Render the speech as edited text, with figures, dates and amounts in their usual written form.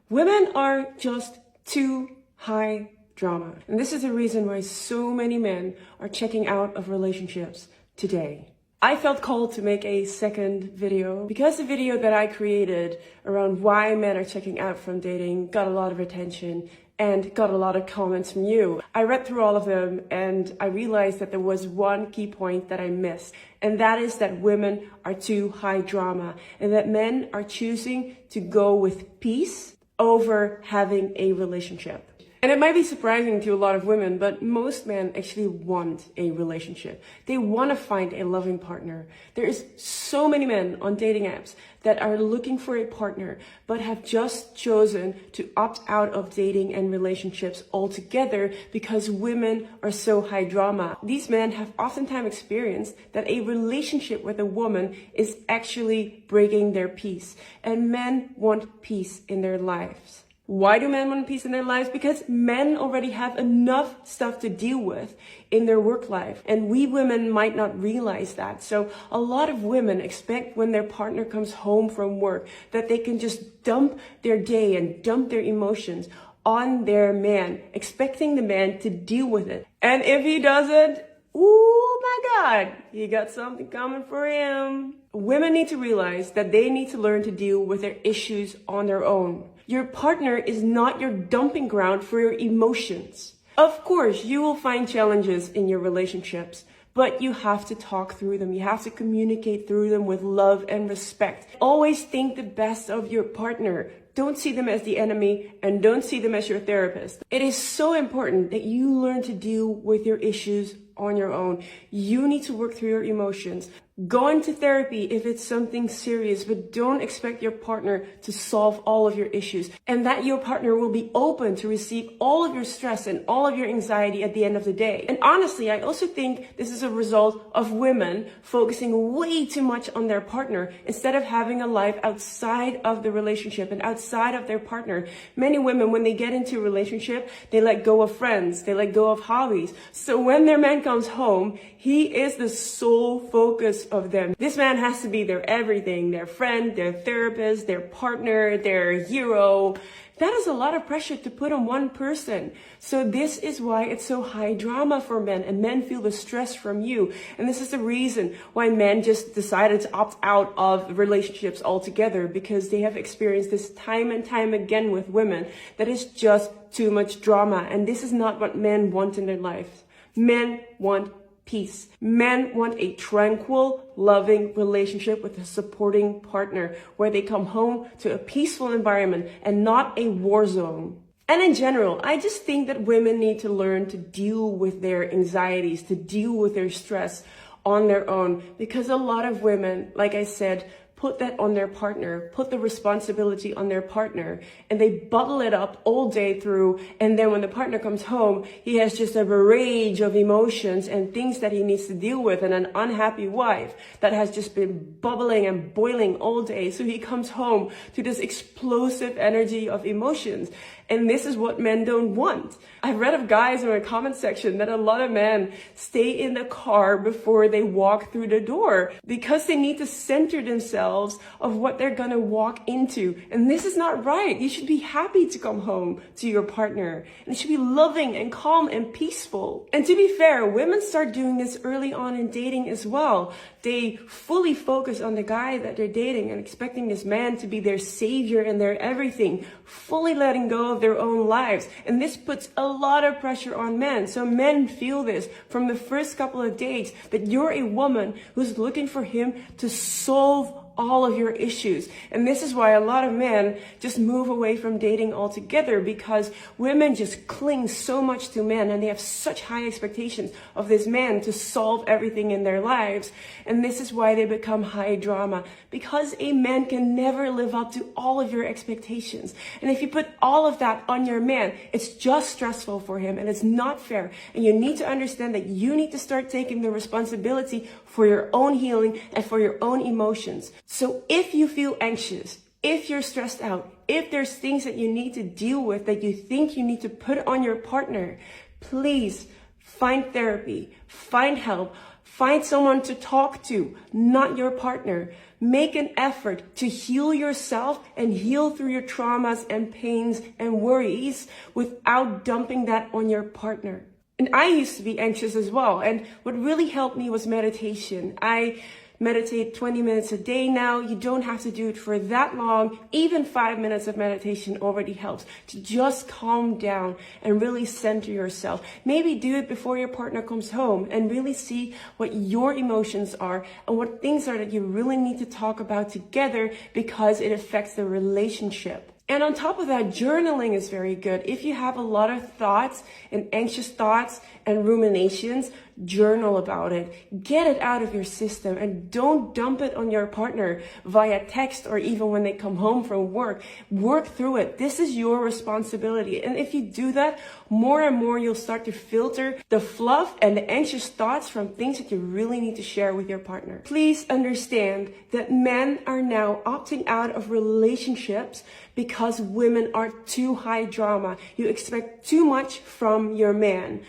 Women are just too high drama. And this is the reason why so many men are checking out of relationships today. I felt called to make a second video because the video that I created around why men are checking out from dating got a lot of attention and got a lot of comments from you. I read through all of them and I realized that there was one key point that I missed. And that is that women are too high drama and that men are choosing to go with peace over having a relationship. And it might be surprising to a lot of women, but most men actually want a relationship. They want to find a loving partner. There is so many men on dating apps that are looking for a partner, but have just chosen to opt out of dating and relationships altogether because women are so high drama. These men have oftentimes experienced that a relationship with a woman is actually breaking their peace. And men want peace in their lives. Why do men want peace in their lives? Because men already have enough stuff to deal with in their work life. And we women might not realize that. So a lot of women expect when their partner comes home from work that they can just dump their day and dump their emotions on their man, expecting the man to deal with it. And if he doesn't, oh my God, he got something coming for him. Women need to realize that they need to learn to deal with their issues on their own. Your partner is not your dumping ground for your emotions. Of course, you will find challenges in your relationships, but you have to talk through them. You have to communicate through them with love and respect. Always think the best of your partner. Don't see them as the enemy and don't see them as your therapist. It is so important that you learn to deal with your issues on your own. You need to work through your emotions. Go into therapy if it's something serious, but don't expect your partner to solve all of your issues and that your partner will be open to receive all of your stress and all of your anxiety at the end of the day. And honestly, I also think this is a result of women focusing way too much on their partner instead of having a life outside of the relationship and outside of their partner. Many women, when they get into a relationship, they let go of friends, they let go of hobbies. So when their man comes home, he is the sole focus of them. This man has to be their everything, their friend, their therapist, their partner, their hero. That is a lot of pressure to put on one person. So this is why it's so high drama for men, and men feel the stress from you. And this is the reason why men just decided to opt out of relationships altogether, because they have experienced this time and time again with women that is just too much drama. And this is not what men want in their lives. Men want peace. Men want a tranquil, loving relationship with a supporting partner where they come home to a peaceful environment and not a war zone. And in general, I just think that women need to learn to deal with their anxieties, to deal with their stress on their own, because a lot of women, like I said, put that on their partner, put the responsibility on their partner, and they bottle it up all day through. And then when the partner comes home, he has just a barrage of emotions and things that he needs to deal with, and an unhappy wife that has just been bubbling and boiling all day. So he comes home to this explosive energy of emotions. And this is what men don't want. I've read of guys in the comment section that a lot of men stay in the car before they walk through the door because they need to center themselves of what they're gonna walk into. And this is not right. You should be happy to come home to your partner. And it should be loving and calm and peaceful. And to be fair, women start doing this early on in dating as well. They fully focus on the guy that they're dating and expecting this man to be their savior and their everything, fully letting go of their own lives. And this puts a lot of pressure on men. So men feel this from the first couple of dates, that you're a woman who's looking for him to solve all of your issues. And this is why a lot of men just move away from dating altogether, because women just cling so much to men and they have such high expectations of this man to solve everything in their lives. And this is why they become high drama, because a man can never live up to all of your expectations. And if you put all of that on your man, it's just stressful for him and it's not fair. And you need to understand that you need to start taking the responsibility for your own healing and for your own emotions. So if you feel anxious, if you're stressed out, if there's things that you need to deal with that you think you need to put on your partner, please find therapy, find help, Find someone to talk to, not your partner. Make an effort to heal yourself and heal through your traumas and pains and worries without dumping that on your partner. And I used to be anxious as well. And what really helped me was meditation. I meditate 20 minutes a day now. You don't have to do it for that long. Even 5 minutes of meditation already helps to just calm down and really center yourself. Maybe do it before your partner comes home and really see what your emotions are and what things are that you really need to talk about together because it affects the relationship. And on top of that, journaling is very good. If you have a lot of thoughts and anxious thoughts and ruminations, journal about it. Get it out of your system and don't dump it on your partner via text or even when they come home from work. Work through it. This is your responsibility. And if you do that, more and more you'll start to filter the fluff and the anxious thoughts from things that you really need to share with your partner. Please understand that men are now opting out of relationships because women are too high drama. You expect too much from your man.